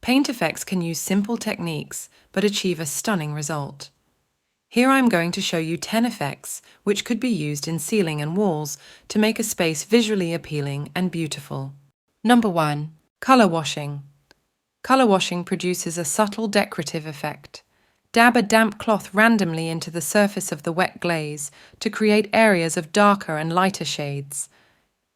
Paint effects can use simple techniques but achieve a stunning result. Here I'm going to show you 10 effects which could be used in ceiling and walls to make a space visually appealing and beautiful. Number 1. Color washing. Color washing produces a subtle decorative effect. Dab a damp cloth randomly into the surface of the wet glaze to create areas of darker and lighter shades.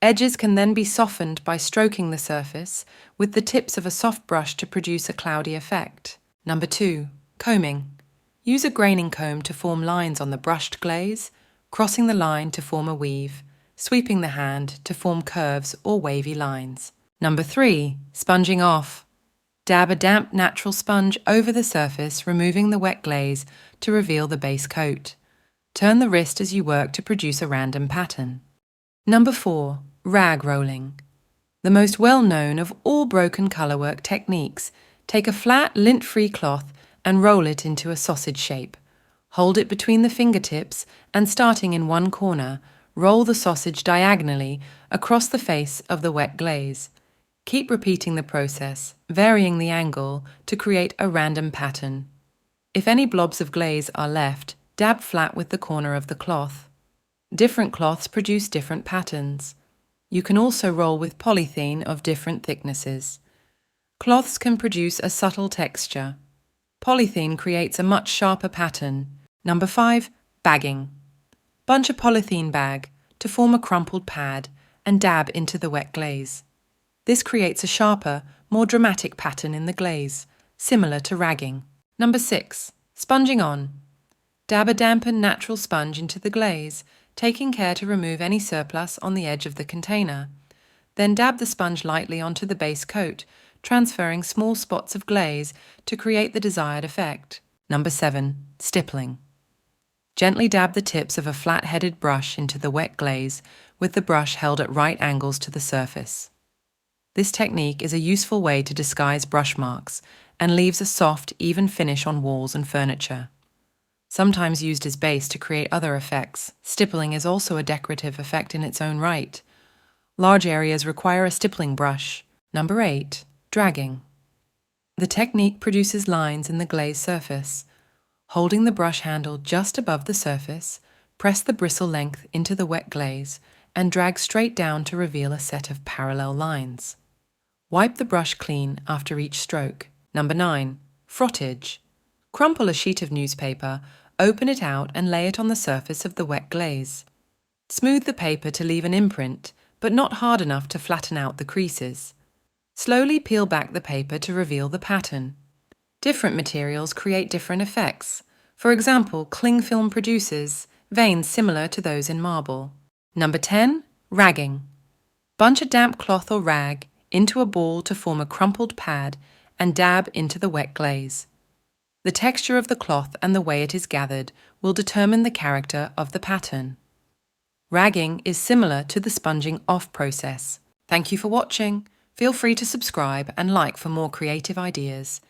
Edges can then be softened by stroking the surface with the tips of a soft brush to produce a cloudy effect. Number 2. Combing. Use a graining comb to form lines on the brushed glaze, crossing the line to form a weave, sweeping the hand to form curves or wavy lines. Number 3. Sponging off. Dab a damp natural sponge over the surface, removing the wet glaze to reveal the base coat. Turn the wrist as you work to produce a random pattern. Number 4. Rag rolling. The most well-known of all broken colourwork techniques. Take a flat, lint-free cloth and roll it into a sausage shape. Hold it between the fingertips and, starting in one corner, roll the sausage diagonally across the face of the wet glaze. Keep repeating the process, varying the angle to create a random pattern. If any blobs of glaze are left, dab flat with the corner of the cloth. Different cloths produce different patterns. You can also roll with polythene of different thicknesses. Cloths can produce a subtle texture. Polythene creates a much sharper pattern. Number 5. Bagging. Bunch a polythene bag to form a crumpled pad and dab into the wet glaze. This creates a sharper, more dramatic pattern in the glaze, similar to ragging. Number 6. Sponging on. Dab a dampened natural sponge into the glaze, taking care to remove any surplus on the edge of the container. Then dab the sponge lightly onto the base coat, transferring small spots of glaze to create the desired effect. Number 7. Stippling. Gently dab the tips of a flat-headed brush into the wet glaze with the brush held at right angles to the surface. This technique is a useful way to disguise brush marks and leaves a soft, even finish on walls and furniture. Sometimes used as base to create other effects, stippling is also a decorative effect in its own right. Large areas require a stippling brush. Number 8. Dragging. The technique produces lines in the glaze surface. Holding the brush handle just above the surface, press the bristle length into the wet glaze and drag straight down to reveal a set of parallel lines. Wipe the brush clean after each stroke. Number 9. Frottage. Crumple a sheet of newspaper, open it out and lay it on the surface of the wet glaze. Smooth the paper to leave an imprint, but not hard enough to flatten out the creases. Slowly peel back the paper to reveal the pattern. Different materials create different effects. For example, cling film produces veins similar to those in marble. Number 10. Ragging. Bunch a damp cloth or rag into a ball to form a crumpled pad and dab into the wet glaze. The texture of the cloth and the way it is gathered will determine the character of the pattern. Ragging is similar to the sponging off process. Thank you for watching. Feel free to subscribe and like for more creative ideas.